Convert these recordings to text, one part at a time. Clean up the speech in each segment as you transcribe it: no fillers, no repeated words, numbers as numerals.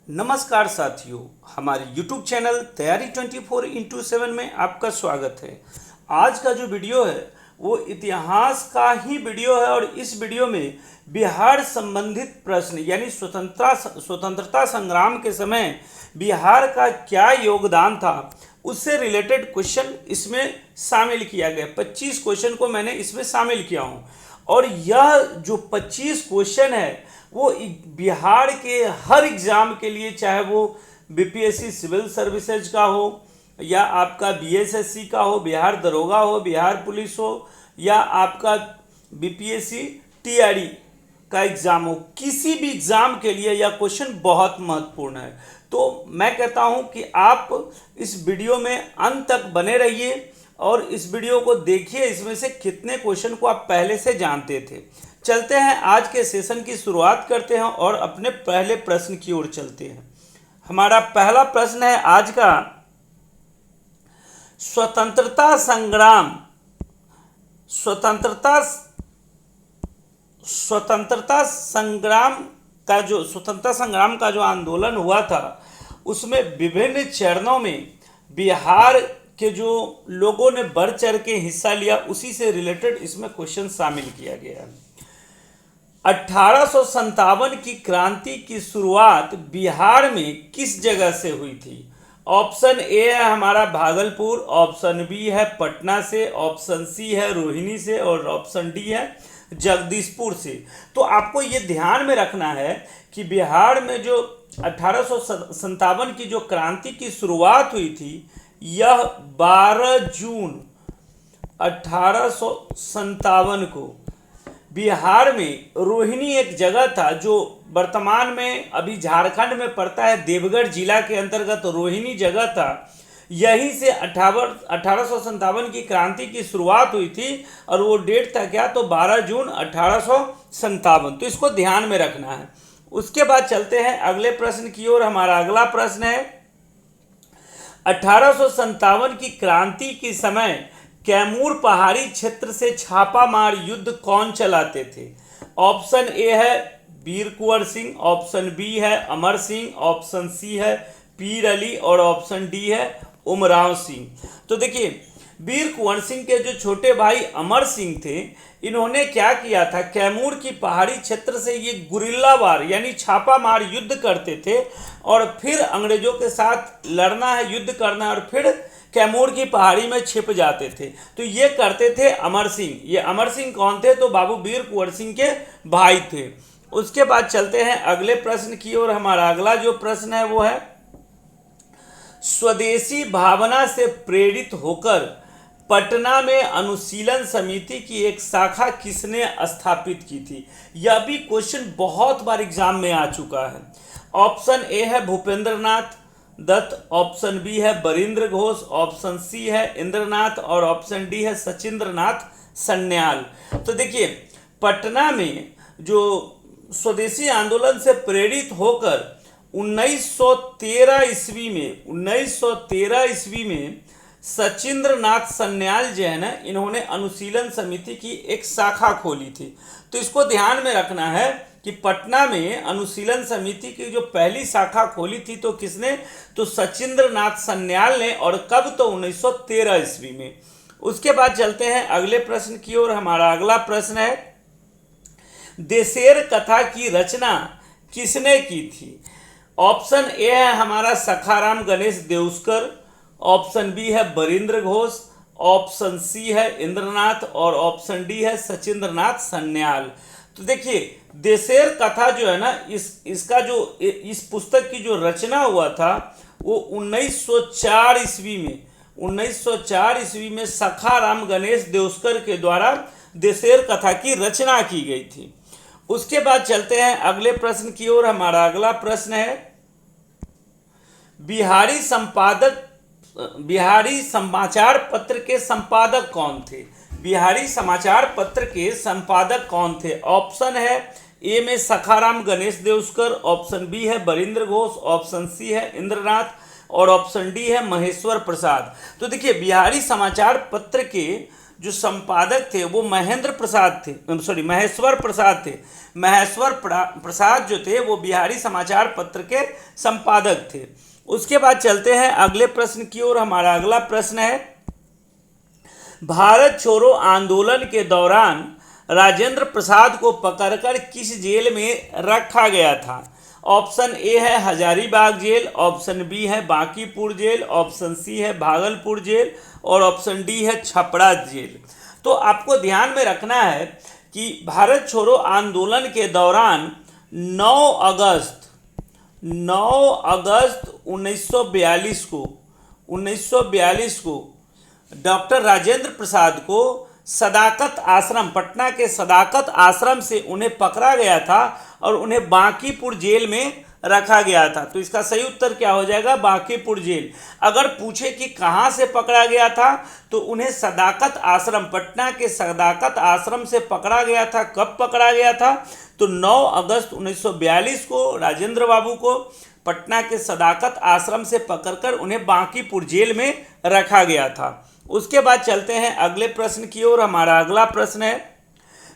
नमस्कार साथियों, हमारे YouTube चैनल तैयारी 24x7 में आपका स्वागत है। आज का जो वीडियो है वो इतिहास का ही वीडियो है और इस वीडियो में बिहार संबंधित प्रश्न यानी स्वतंत्रता संग्राम के समय बिहार का क्या योगदान था उससे रिलेटेड क्वेश्चन इसमें शामिल किया गया। 25 क्वेश्चन को मैंने इसमें शामिल किया हूँ और यह जो 25 क्वेश्चन है वो बिहार के हर एग्ज़ाम के लिए, चाहे वो बीपीएससी सिविल सर्विसेज का हो या आपका बीएसएससी का हो, बिहार दरोगा हो, बिहार पुलिस हो या आपका बीपीएससी टीआरई का एग्ज़ाम हो, किसी भी एग्ज़ाम के लिए यह क्वेश्चन बहुत महत्वपूर्ण है। तो मैं कहता हूं कि आप इस वीडियो में अंत तक बने रहिए और इस वीडियो को देखिए, इसमें से कितने क्वेश्चन को आप पहले से जानते थे। चलते हैं, आज के सेशन की शुरुआत करते हैं और अपने पहले प्रश्न की ओर चलते हैं। हमारा पहला प्रश्न है आज का, स्वतंत्रता संग्राम स्वतंत्रता संग्राम का जो आंदोलन हुआ था उसमें विभिन्न चरणों में बिहार के जो लोगों ने बढ़ चढ़ के हिस्सा लिया उसी से रिलेटेड इसमें क्वेश्चन शामिल किया गया है। 1857 की क्रांति की शुरुआत बिहार में किस जगह से हुई थी? ऑप्शन ए है हमारा भागलपुर, ऑप्शन बी है पटना से, ऑप्शन सी है रोहिणी से और ऑप्शन डी है जगदीशपुर से। तो आपको ये ध्यान में रखना है कि बिहार में जो 1857 की जो क्रांति की शुरुआत हुई थी यह 12 जून 1857 को बिहार में रोहिणी एक जगह था जो वर्तमान में अभी झारखंड में पड़ता है, देवगढ़ जिला के अंतर्गत रोहिणी जगह था। यहीं से 1857 की क्रांति की शुरुआत हुई थी और वो डेट था क्या, तो 12 जून 1857। तो इसको ध्यान में रखना है। उसके बाद चलते हैं अगले प्रश्न की ओर। हमारा अगला प्रश्न है, 1857 की क्रांति के समय कैमूर पहाड़ी क्षेत्र से छापामार युद्ध कौन चलाते थे? ऑप्शन ए है वीर कुंवर सिंह, ऑप्शन बी है अमर सिंह, ऑप्शन सी है पीर अली और ऑप्शन डी है उमराव सिंह। तो देखिए, वीर कुंवर सिंह के जो छोटे भाई अमर सिंह थे, इन्होंने क्या किया था, कैमूर की पहाड़ी क्षेत्र से ये गुरिल्ला वार यानी छापामार युद्ध करते थे और फिर अंग्रेजों के साथ लड़ना है, युद्ध करना है और फिर कैमूर की पहाड़ी में छिप जाते थे। तो ये करते थे अमर सिंह। ये अमर सिंह कौन थे, तो बाबू वीर कुंवर सिंह के भाई थे। उसके बाद चलते हैं अगले प्रश्न की ओर। हमारा अगला जो प्रश्न है वो है, स्वदेशी भावना से प्रेरित होकर पटना में अनुशीलन समिति की एक शाखा किसने स्थापित की थी? यह भी क्वेश्चन बहुत बार एग्जाम में आ चुका है। ऑप्शन ए है भूपेंद्र नाथ दत्त, ऑप्शन बी है बरिंद्र घोष, ऑप्शन सी है इंद्रनाथ और ऑप्शन डी है सचिंद्र नाथ सन्याल। तो देखिए, पटना में जो स्वदेशी आंदोलन से प्रेरित होकर 1913 ईस्वी में सचिंद्र नाथ सन्याल जो है ना, इन्होंने अनुशीलन समिति की एक शाखा खोली थी। तो इसको ध्यान में रखना है कि पटना में अनुशीलन समिति की जो पहली शाखा खोली थी तो किसने, तो सचिंद्र नाथ सन्याल ने, और कब, तो 1913 ईस्वी में। उसके बाद चलते हैं अगले प्रश्न की ओर। हमारा अगला प्रश्न है, देशेर कथा की रचना किसने की थी? ऑप्शन ए है हमारा सखाराम गणेश देउस्कर, ऑप्शन बी है बरिंद्र घोष, ऑप्शन सी है इंद्रनाथ और ऑप्शन डी है सचिंद्र नाथ सन्याल। तो देखिए, देशेर कथा जो है ना, इस पुस्तक की जो रचना हुआ था वो 1904 ईस्वी में सखाराम गणेश देउस्कर के द्वारा देशेर कथा की रचना की गई थी। उसके बाद चलते हैं अगले प्रश्न की ओर। हमारा अगला प्रश्न है, बिहारी समाचार पत्र के संपादक कौन थे? बिहारी समाचार पत्र के संपादक कौन थे? ऑप्शन है ए में सखाराम गणेश देउस्कर, ऑप्शन बी है बरिंद्र घोष, ऑप्शन सी है इंद्रनाथ और ऑप्शन डी है महेश्वर प्रसाद। तो देखिए, बिहारी समाचार पत्र के जो संपादक थे वो महेश्वर प्रसाद थे। महेश्वर प्रसाद जो थे वो बिहारी समाचार पत्र के संपादक थे। उसके बाद चलते हैं अगले प्रश्न की ओर। हमारा अगला प्रश्न है, भारत छोड़ो आंदोलन के दौरान राजेंद्र प्रसाद को पकड़कर किस जेल में रखा गया था? ऑप्शन ए है हजारीबाग जेल, ऑप्शन बी है बांकीपुर जेल, ऑप्शन सी है भागलपुर जेल और ऑप्शन डी है छपरा जेल। तो आपको ध्यान में रखना है कि भारत छोड़ो आंदोलन के दौरान 9 अगस्त 1942 को डॉक्टर राजेंद्र प्रसाद को सदाकत आश्रम, पटना के सदाकत आश्रम से उन्हें पकड़ा गया था और उन्हें बांकीपुर जेल में रखा गया था। तो इसका सही उत्तर क्या हो जाएगा? बांकीपुर जेल। अगर पूछे कि कहाँ से पकड़ा गया था तो उन्हें सदाकत आश्रम, पटना के सदाकत आश्रम से पकड़ा गया था। कब पकड़ा गया था? तो 9 अगस्त 1942 को राजेंद्र बाबू को पटना के सदाकत आश्रम से पकड़कर उन्हें बांकीपुर जेल में रखा गया था। उसके बाद चलते हैं अगले प्रश्न की ओर। हमारा अगला प्रश्न है,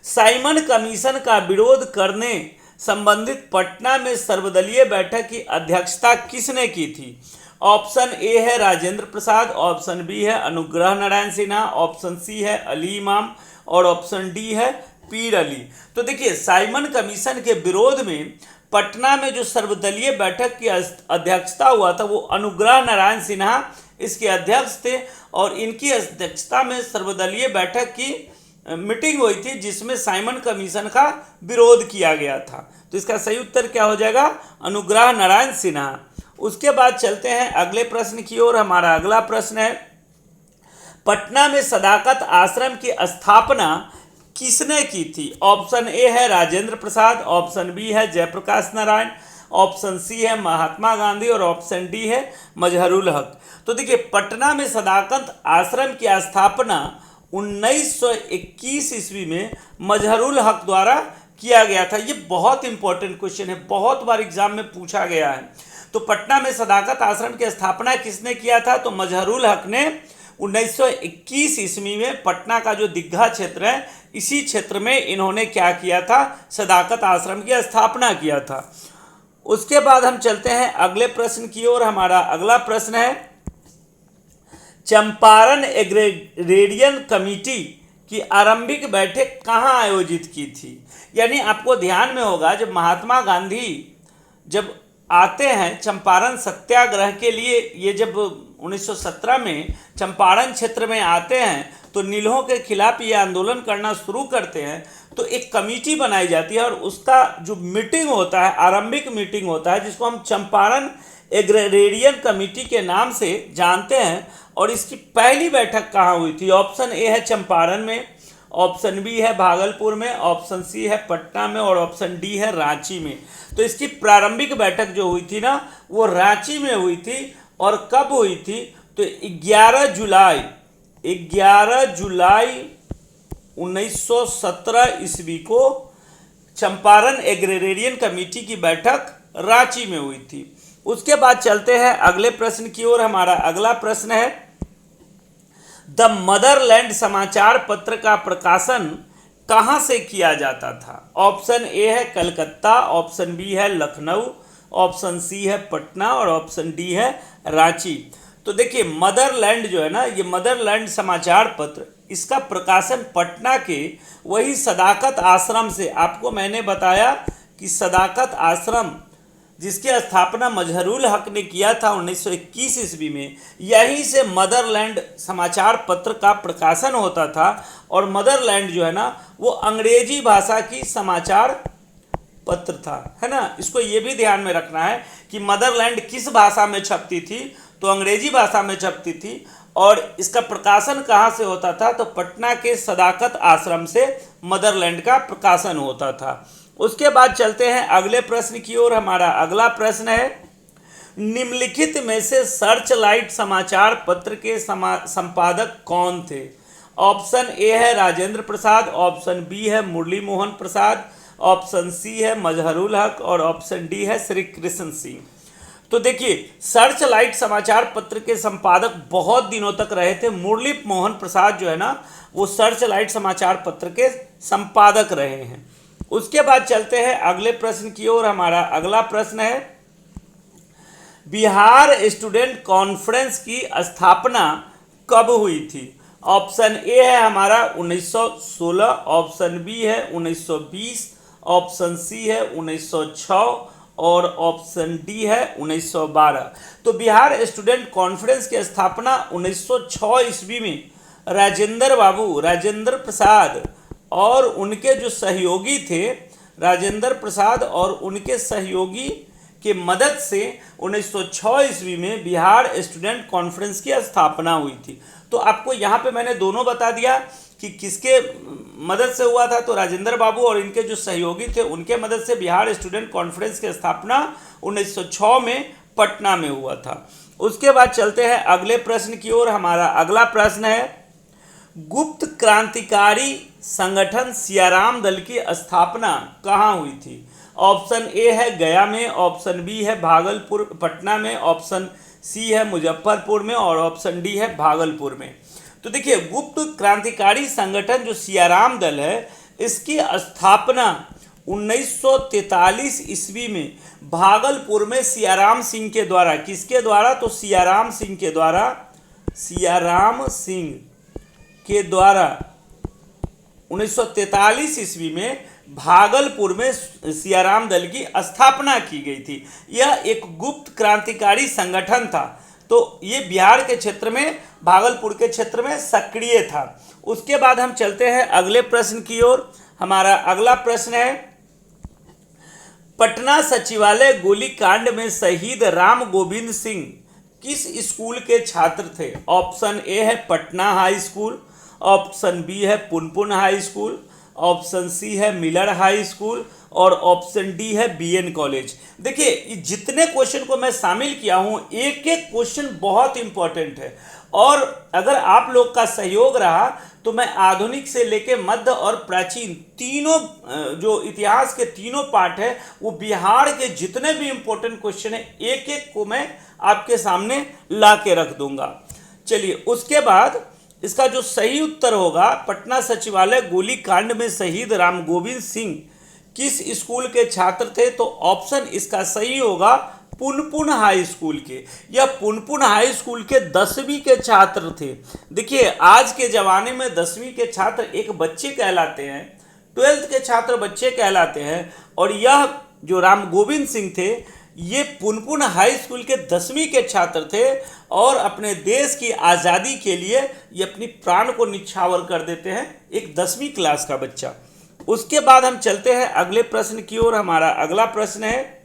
साइमन कमीशन का विरोध करने संबंधित पटना में सर्वदलीय बैठक की अध्यक्षता किसने की थी? ऑप्शन ए है राजेंद्र प्रसाद, ऑप्शन बी है अनुग्रह नारायण सिन्हा, ऑप्शन सी है अली इमाम और ऑप्शन डी है पीर अली। तो देखिए, साइमन कमीशन के विरोध में पटना में जो सर्वदलीय बैठक की अध्यक्षता हुआ था वो अनुग्रह नारायण सिन्हा इसके अध्यक्ष थे और इनकी अध्यक्षता में सर्वदलीय बैठक की मीटिंग हुई थी जिसमें साइमन कमीशन का विरोध किया गया था। तो इसका सही उत्तर क्या हो जाएगा? अनुग्रह नारायण सिन्हा। उसके बाद चलते हैं अगले प्रश्न की ओर। हमारा अगला प्रश्न है, पटना में सदाकत आश्रम की स्थापना किसने की थी? ऑप्शन ए है राजेंद्र प्रसाद, ऑप्शन बी है जयप्रकाश नारायण, ऑप्शन सी है महात्मा गांधी और ऑप्शन डी है मजहरुल हक। तो देखिए, पटना में सदाकत आश्रम की स्थापना 1921 ईस्वी में मजहरुल हक द्वारा किया गया था। ये बहुत इंपॉर्टेंट क्वेश्चन है, बहुत बार एग्जाम में पूछा गया है। तो पटना में सदाकत आश्रम की स्थापना किसने किया था? तो मजहरुल हक ने 1921 ईस्वी में पटना का जो दीघा क्षेत्र है इसी क्षेत्र में इन्होंने क्या किया था? सदाकत आश्रम की स्थापना किया था। उसके बाद हम चलते हैं अगले प्रश्न की ओर। हमारा अगला प्रश्न है, चंपारण एग्रेरियन कमेटी की आरंभिक बैठक कहाँ आयोजित की थी? यानी आपको ध्यान में होगा, जब महात्मा गांधी जब आते हैं चंपारण सत्याग्रह के लिए, ये जब 1917 में चंपारण क्षेत्र में आते हैं तो नीलों के खिलाफ ये आंदोलन करना शुरू करते हैं। तो एक कमेटी बनाई जाती है और उसका जो मीटिंग होता है, आरंभिक मीटिंग होता है, जिसको हम चंपारण एग्रेरियन कमेटी के नाम से जानते हैं। और इसकी पहली बैठक कहाँ हुई थी? ऑप्शन ए है चंपारण में, ऑप्शन बी है भागलपुर में, ऑप्शन सी है पटना में और ऑप्शन डी है रांची में। तो इसकी प्रारंभिक बैठक जो हुई थी ना वो रांची में हुई थी। और कब हुई थी? तो 11 जुलाई 1917 ईस्वी को चंपारण एग्रेरियन कमेटी की बैठक रांची में हुई थी। उसके बाद चलते हैं अगले प्रश्न की ओर। हमारा अगला प्रश्न है, द मदरलैंड समाचार पत्र का प्रकाशन कहाँ से किया जाता था? ऑप्शन ए है कलकत्ता, ऑप्शन बी है लखनऊ, ऑप्शन सी है पटना और ऑप्शन डी है रांची। तो देखिए, मदरलैंड जो है ना, ये मदरलैंड समाचार पत्र, इसका प्रकाशन पटना के वही सदाकत आश्रम से, आपको मैंने बताया कि सदाकत आश्रम जिसकी स्थापना मजहरुल हक ने किया था 1921 ईस्वी में, यहीं से मदरलैंड समाचार पत्र का प्रकाशन होता था। और मदरलैंड जो है ना वो अंग्रेजी भाषा की समाचार पत्र था, है ना। इसको ये भी ध्यान में रखना है कि मदरलैंड किस भाषा में छपती थी? तो अंग्रेजी भाषा में छपती थी। और इसका प्रकाशन कहाँ से होता था? तो पटना के सदाकत आश्रम से मदरलैंड का प्रकाशन होता था। उसके बाद चलते हैं अगले प्रश्न की ओर। हमारा अगला प्रश्न है, निम्नलिखित में से सर्च लाइट समाचार पत्र के संपादक कौन थे? ऑप्शन ए है राजेंद्र प्रसाद, ऑप्शन बी है मुरली मोहन प्रसाद, ऑप्शन सी है मजहरुल हक और ऑप्शन डी है श्री कृष्ण सिंह। तो देखिए, सर्च लाइट समाचार पत्र के संपादक बहुत दिनों तक रहे थे। मुरली मोहन प्रसाद जो है ना, वो सर्च लाइट समाचार पत्र के संपादक रहे हैं। उसके बाद चलते हैं अगले प्रश्न की ओर। हमारा अगला प्रश्न है, बिहार स्टूडेंट कॉन्फ्रेंस की स्थापना कब हुई थी? ऑप्शन ए है हमारा 1916, ऑप्शन बी है 1920, ऑप्शन सी है 1906 और ऑप्शन डी है 1912। तो बिहार स्टूडेंट कॉन्फ्रेंस की स्थापना 1906 ईस्वी में राजेंद्र प्रसाद और उनके जो सहयोगी थे, राजेंद्र प्रसाद और उनके सहयोगी के मदद से 1906 ईस्वी में बिहार स्टूडेंट कॉन्फ्रेंस की स्थापना हुई थी। तो आपको यहाँ पे मैंने दोनों बता दिया कि किसके मदद से हुआ था। तो राजेंद्र बाबू और इनके जो सहयोगी थे उनके मदद से बिहार स्टूडेंट कॉन्फ्रेंस की स्थापना 1906 में पटना में हुआ था। उसके बाद चलते हैं अगले प्रश्न की ओर। हमारा अगला प्रश्न है, गुप्त क्रांतिकारी संगठन सियाराम दल की स्थापना कहाँ हुई थी? ऑप्शन ए है गया में, ऑप्शन बी है भागलपुर पटना में, ऑप्शन सी है मुजफ्फरपुर में और ऑप्शन डी है भागलपुर में। तो देखिए, गुप्त क्रांतिकारी संगठन जो सियाराम दल है, इसकी स्थापना 1943 ईस्वी में भागलपुर में सियाराम सिंह के द्वारा, किसके द्वारा? तो सियाराम सिंह के द्वारा 1943 ईस्वी में भागलपुर में सियाराम दल की स्थापना की गई थी। यह एक गुप्त क्रांतिकारी संगठन था। तो ये बिहार के क्षेत्र में, भागलपुर के क्षेत्र में सक्रिय था। उसके बाद हम चलते हैं अगले प्रश्न की ओर। हमारा अगला प्रश्न है, पटना सचिवालय गोलीकांड में शहीद राम गोविंद सिंह किस स्कूल के छात्र थे? ऑप्शन ए है Patna high school, option B है Punpun high school, option C है मिलर हाई स्कूल और ऑप्शन डी है बीएन कॉलेज। देखिए, जितने क्वेश्चन को मैं शामिल किया हूं, एक एक क्वेश्चन बहुत इंपॉर्टेंट है और अगर आप लोग का सहयोग रहा तो मैं आधुनिक से लेके मध्य और प्राचीन तीनों जो इतिहास के तीनों पार्ट है, वो बिहार के जितने भी इंपॉर्टेंट क्वेश्चन है, एक एक को मैं आपके सामने ला के रख दूंगा। चलिए, उसके बाद इसका जो सही उत्तर होगा, पटना सचिवालय गोलीकांड में शहीद राम गोविंद सिंह किस स्कूल के छात्र थे? तो ऑप्शन इसका सही होगा पुनपुन हाई स्कूल के। यह पुनपुन हाई स्कूल के 10वीं के छात्र थे। देखिए, आज के ज़माने में 10वीं के छात्र एक बच्चे कहलाते हैं, 12th के छात्र बच्चे कहलाते हैं, और यह जो राम गोविंद सिंह थे, ये पुनपुन हाई स्कूल के 10वीं के छात्र थे और अपने देश की आज़ादी के लिए ये अपनी प्राण को निछावर कर देते हैं, एक 10वीं क्लास का बच्चा। उसके बाद हम चलते हैं अगले प्रश्न की ओर। हमारा अगला प्रश्न है,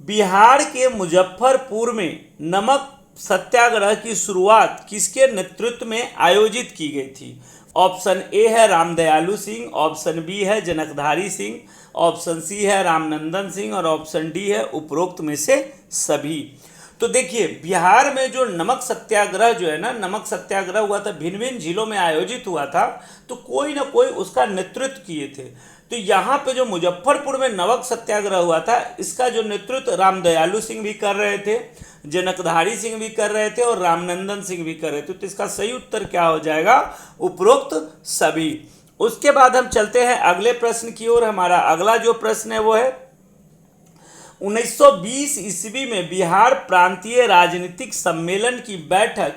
बिहार के मुजफ्फरपुर में नमक सत्याग्रह की शुरुआत किसके नेतृत्व में आयोजित की गई थी? ऑप्शन ए है रामदयालु सिंह, ऑप्शन बी है जनकधारी सिंह, ऑप्शन सी है रामनंदन सिंह और ऑप्शन डी है उपरोक्त में से सभी। तो देखिए, बिहार में जो नमक सत्याग्रह जो है ना, नमक सत्याग्रह हुआ था, भिन्न भिन्न जिलों में आयोजित हुआ था, तो कोई ना कोई उसका नेतृत्व किए थे। तो यहाँ पे जो मुजफ्फरपुर में नमक सत्याग्रह हुआ था, इसका जो नेतृत्व रामदयालु सिंह भी कर रहे थे, जनकधारी सिंह भी कर रहे थे और रामनंदन सिंह भी कर रहे थे। तो इसका सही उत्तर क्या हो जाएगा? उपरोक्त सभी। उसके बाद हम चलते हैं अगले प्रश्न की ओर। हमारा अगला जो प्रश्न है वो है, 1920 ईस्वी में बिहार प्रांतीय राजनीतिक सम्मेलन की बैठक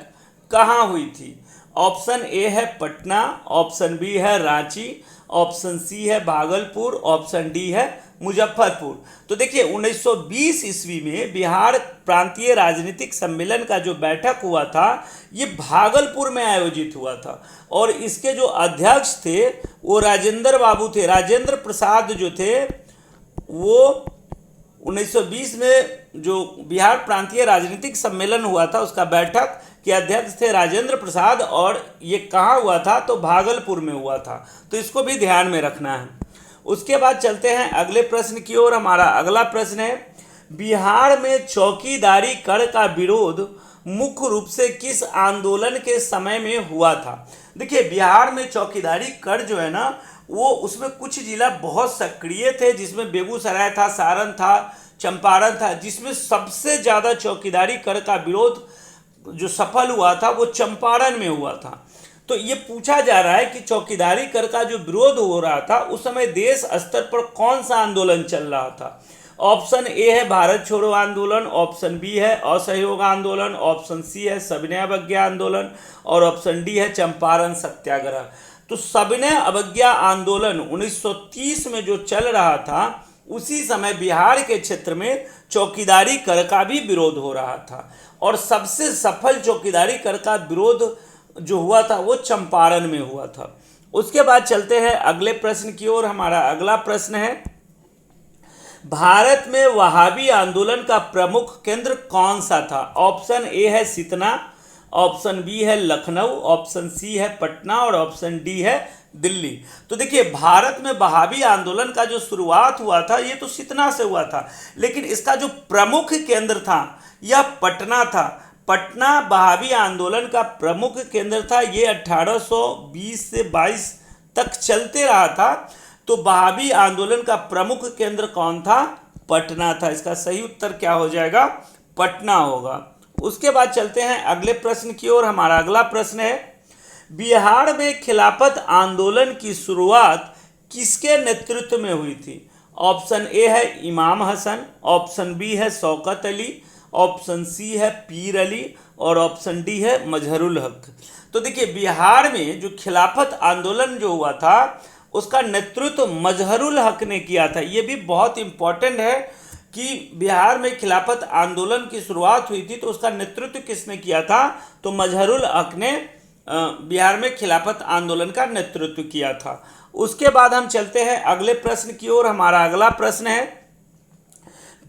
कहाँ हुई थी? ऑप्शन ए है पटना, ऑप्शन बी है रांची, ऑप्शन सी है भागलपुर, ऑप्शन डी है मुजफ्फरपुर। तो देखिए, 1920 ईस्वी में बिहार प्रांतीय राजनीतिक सम्मेलन का जो बैठक हुआ था, ये भागलपुर में आयोजित हुआ था और इसके जो अध्यक्ष थे वो राजेंद्र बाबू थे। राजेंद्र प्रसाद जो थे वो 1920 में जो बिहार प्रांतीय राजनीतिक सम्मेलन हुआ था, उसका बैठक के अध्यक्ष थे राजेंद्र प्रसाद, और ये कहाँ हुआ था? तो भागलपुर में हुआ था। तो इसको भी ध्यान में रखना है। उसके बाद चलते हैं अगले प्रश्न की ओर। हमारा अगला प्रश्न है, बिहार में चौकीदारी कर का विरोध मुख्य रूप से किस आंदोलन के समय में हुआ था? देखिए, बिहार में चौकीदारी कर जो है ना, वो उसमें कुछ जिला बहुत सक्रिय थे, जिसमें बेगूसराय था, सारण था, चंपारण था, जिसमें सबसे ज़्यादा चौकीदारी कर का विरोध जो सफल हुआ था वो चंपारण में हुआ था। तो ये पूछा जा रहा है कि चौकीदारी कर का जो विरोध हो रहा था उस समय देश स्तर पर कौन सा आंदोलन चल रहा था। ऑप्शन ए है भारत छोड़ो आंदोलन, ऑप्शन बी है असहयोग आंदोलन, ऑप्शन सी है सविनय अवज्ञा आंदोलन और ऑप्शन डी है चंपारण सत्याग्रह। तो सविनय अवज्ञा आंदोलन 1930 में जो चल रहा था उसी समय बिहार के क्षेत्र में चौकीदारी कर का भी विरोध हो रहा था और सबसे सफल चौकीदारी कर का विरोध जो हुआ था वो चंपारण में हुआ था। उसके बाद चलते हैं अगले प्रश्न की ओर। हमारा अगला प्रश्न है, भारत में वहाबी आंदोलन का प्रमुख केंद्र कौन सा था। ऑप्शन ए है सितना, ऑप्शन बी है लखनऊ, ऑप्शन सी है पटना और ऑप्शन डी है दिल्ली। तो देखिए, भारत में वहाबी आंदोलन का जो शुरुआत हुआ था ये तो सितना से हुआ था, लेकिन इसका जो प्रमुख केंद्र था यह पटना था। पटना वहाबी आंदोलन का प्रमुख केंद्र था। ये 1820 से 22 तक चलते रहा था। तो वहाबी आंदोलन का प्रमुख केंद्र कौन था? पटना था। इसका सही उत्तर क्या हो जाएगा? पटना होगा। उसके बाद चलते हैं अगले प्रश्न की ओर। हमारा अगला प्रश्न है, बिहार में खिलाफत आंदोलन की शुरुआत किसके नेतृत्व में हुई थी। ऑप्शन ए है इमाम हसन, ऑप्शन बी है शौकत अली, ऑप्शन सी है पीर अली और ऑप्शन डी है मजहरुल हक। तो देखिए, बिहार में जो खिलाफत आंदोलन जो हुआ था उसका नेतृत्व मजहरुल हक ने किया था। ये भी बहुत इंपॉर्टेंट है कि बिहार में खिलाफत आंदोलन की शुरुआत हुई थी तो उसका नेतृत्व किसने किया था? तो मजहरुल हक ने बिहार में खिलाफत आंदोलन का नेतृत्व किया था। उसके बाद हम चलते हैं अगले प्रश्न की ओर। हमारा अगला प्रश्न है,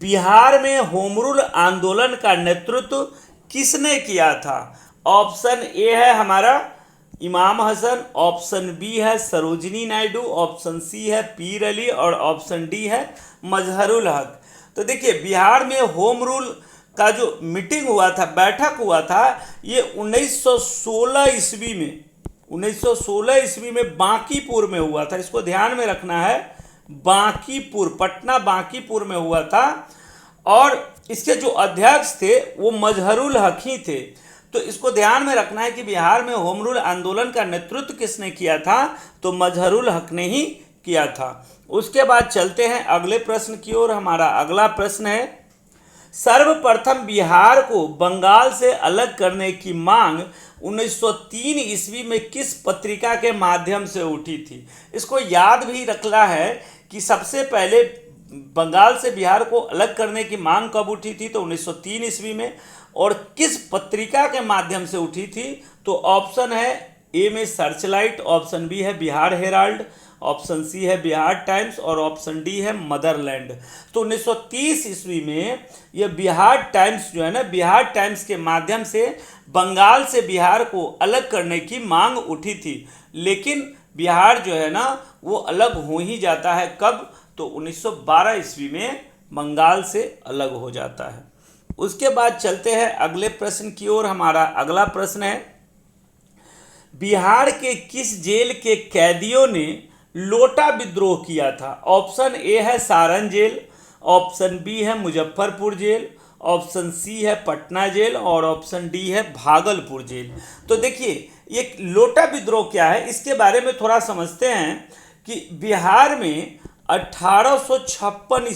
बिहार में होम रूल आंदोलन का नेतृत्व किसने किया था। ऑप्शन ए है हमारा इमाम हसन, ऑप्शन बी है सरोजिनी नायडू, ऑप्शन सी है पीर अली और ऑप्शन डी है मजहरुल हक। तो देखिए, बिहार में होम रूल का जो मीटिंग हुआ था, बैठक हुआ था, ये 1916 ईस्वी में 1916 ईस्वी में बांकीपुर में हुआ था। इसको ध्यान में रखना है, बांकीपुर, पटना बांकीपुर में हुआ था और इसके जो अध्यक्ष थे वो मजहरुल हक ही थे। तो इसको ध्यान में रखना है कि बिहार में होम रूल आंदोलन का नेतृत्व किसने किया था? तो मजहरुल हक ने ही किया था। उसके बाद चलते हैं अगले प्रश्न की ओर। हमारा अगला प्रश्न है, सर्वप्रथम बिहार को बंगाल से अलग करने की मांग 1903 ईस्वी में किस पत्रिका के माध्यम से उठी थी। इसको याद भी रखना है कि सबसे पहले बंगाल से बिहार को अलग करने की मांग कब उठी थी? तो 1903 ईस्वी में। और किस पत्रिका के माध्यम से उठी थी? तो ऑप्शन है ए में सर्चलाइट, ऑप्शन बी है बिहार हेराल्ड, ऑप्शन सी है बिहार टाइम्स और ऑप्शन डी है मदरलैंड। तो 1930 ईस्वी में यह बिहार टाइम्स जो है ना, बिहार टाइम्स के माध्यम से बंगाल से बिहार को अलग करने की मांग उठी थी। लेकिन बिहार जो है ना वो अलग हो ही जाता है। कब? तो 1912 ईस्वी में बंगाल से अलग हो जाता है। उसके बाद चलते हैं अगले प्रश्न की ओर। हमारा अगला प्रश्न है, बिहार के किस जेल के कैदियों ने लोटा विद्रोह किया था। ऑप्शन ए है सारण जेल, ऑप्शन बी है मुजफ्फरपुर जेल, ऑप्शन सी है पटना जेल और ऑप्शन डी है भागलपुर जेल। तो देखिए, ये लोटा विद्रोह क्या है इसके बारे में थोड़ा समझते हैं कि बिहार में 1856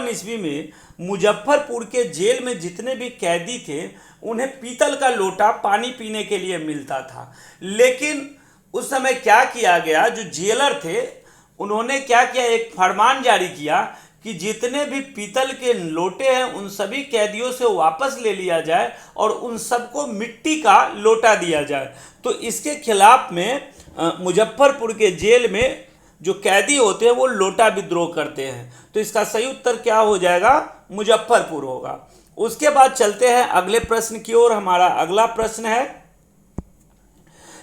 ईस्वी में मुजफ्फरपुर के जेल में जितने भी कैदी थे उन्हें पीतल का लोटा पानी पीने के लिए मिलता था। लेकिन उस समय क्या किया गया, जो जेलर थे उन्होंने क्या किया, एक फरमान जारी किया कि जितने भी पीतल के लोटे हैं उन सभी कैदियों से वापस ले लिया जाए और उन सबको मिट्टी का लोटा दिया जाए। तो इसके खिलाफ में मुजफ्फरपुर के जेल में जो कैदी होते हैं वो लोटा विद्रोह करते हैं। तो इसका सही उत्तर क्या हो जाएगा? मुजफ्फरपुर होगा। उसके बाद चलते हैं अगले प्रश्न की ओर। हमारा अगला प्रश्न है,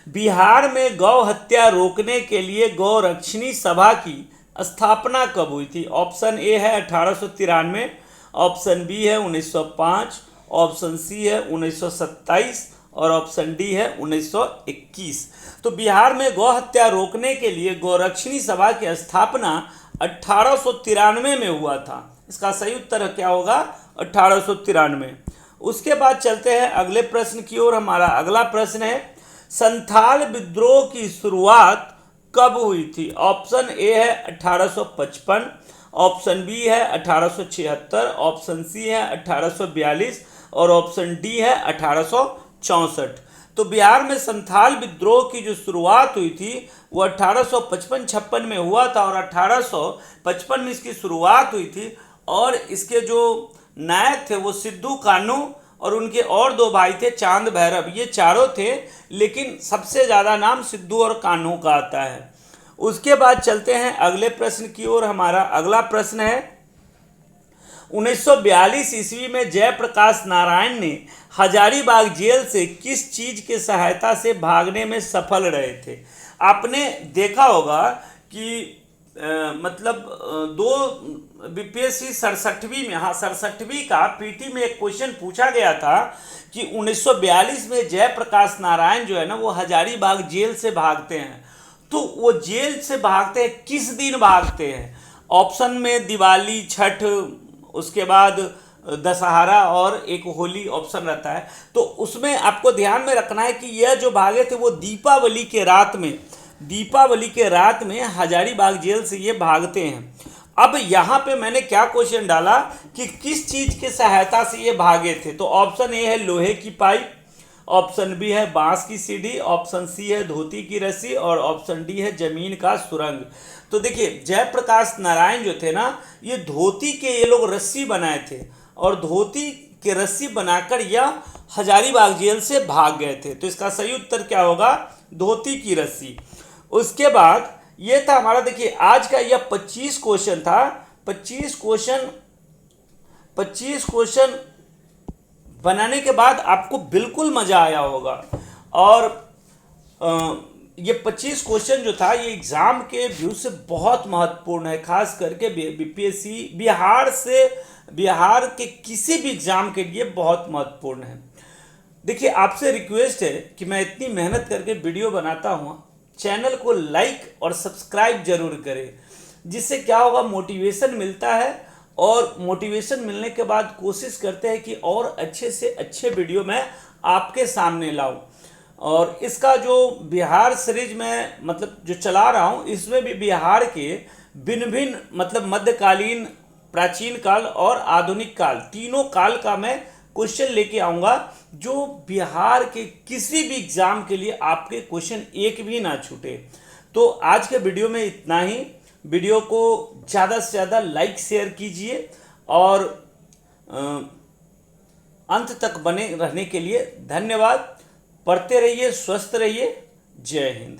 बिहार में गौ हत्या रोकने के लिए गौरक्षणी सभा की स्थापना कब हुई थी। ऑप्शन ए है 1893, ऑप्शन बी है 1905, ऑप्शन सी है 1927 और ऑप्शन डी है 1921। तो बिहार में गौ हत्या रोकने के लिए गौरक्षणी सभा की स्थापना 1893 में हुआ था। इसका सही उत्तर क्या होगा? 1893। उसके बाद चलते हैं अगले प्रश्न की ओर। हमारा अगला प्रश्न है, संथाल विद्रोह की शुरुआत कब हुई थी? ऑप्शन ए है 1855, ऑप्शन बी है 1876, ऑप्शन सी है 1842 और ऑप्शन डी है 1864। तो बिहार में संथाल विद्रोह की जो शुरुआत हुई थी वो 1855-56 में हुआ था और 1855 में इसकी शुरुआत हुई थी। और इसके जो नायक थे वो सिद्धू कान्हू और उनके और दो भाई थे चांद भैरव, ये चारों थे, लेकिन सबसे ज़्यादा नाम सिद्धू और कान्हू का आता है। उसके बाद चलते हैं अगले प्रश्न की ओर। हमारा अगला प्रश्न है, 1942 ईस्वी में जयप्रकाश नारायण ने हजारीबाग जेल से किस चीज के सहायता से भागने में सफल रहे थे? आपने देखा होगा कि दो बीपीएससी 67वीं में, हाँ 67वीं का पीटी में एक क्वेश्चन पूछा गया था कि 1942 में जयप्रकाश नारायण जो है ना वो हजारीबाग जेल से भागते हैं। तो वो जेल से भागते हैं, किस दिन भागते हैं? ऑप्शन में दिवाली, छठ, उसके बाद दशहरा और एक होली ऑप्शन रहता है। तो उसमें आपको ध्यान में रखना है कि यह जो भागे थे वो दीपावली के रात में हजारीबाग जेल से ये भागते हैं। अब यहाँ पे मैंने क्या क्वेश्चन डाला कि किस चीज के सहायता से ये भागे थे? तो ऑप्शन ए है लोहे की पाइप, ऑप्शन बी है बांस की सीढ़ी, ऑप्शन सी है धोती की रस्सी और ऑप्शन डी है जमीन का सुरंग। तो देखिए जयप्रकाश नारायण जो थे ना, ये धोती के ये लोग रस्सी बनाए थे और धोती के रस्सी बनाकर यह हजारीबाग जेल से भाग गए थे। तो इसका सही उत्तर क्या होगा? धोती की रस्सी। उसके बाद ये था हमारा, देखिए आज का यह 25 क्वेश्चन था। 25 क्वेश्चन बनाने के बाद आपको बिल्कुल मजा आया होगा। और ये 25 क्वेश्चन जो था ये एग्जाम के व्यू से बहुत महत्वपूर्ण है, खास करके बीपीएससी बिहार के किसी भी एग्जाम के लिए बहुत महत्वपूर्ण है। देखिए आपसे रिक्वेस्ट है कि मैं इतनी मेहनत करके वीडियो बनाता हूँ, चैनल को लाइक और सब्सक्राइब जरूर करें, जिससे क्या होगा, मोटिवेशन मिलता है और मोटिवेशन मिलने के बाद कोशिश करते हैं कि और अच्छे से अच्छे वीडियो मैं आपके सामने लाऊं। और इसका जो बिहार सीरीज में जो चला रहा हूं, इसमें भी बिहार के भिन्न भिन्न मध्यकालीन, प्राचीन काल और आधुनिक काल, तीनों काल का मैं क्वेश्चन लेके आऊँगा, जो बिहार के किसी भी एग्जाम के लिए आपके क्वेश्चन एक भी ना छूटे। तो आज के वीडियो में इतना ही। वीडियो को ज़्यादा से ज़्यादा लाइक शेयर कीजिए और अंत तक बने रहने के लिए धन्यवाद। पढ़ते रहिए, स्वस्थ रहिए। जय हिंद।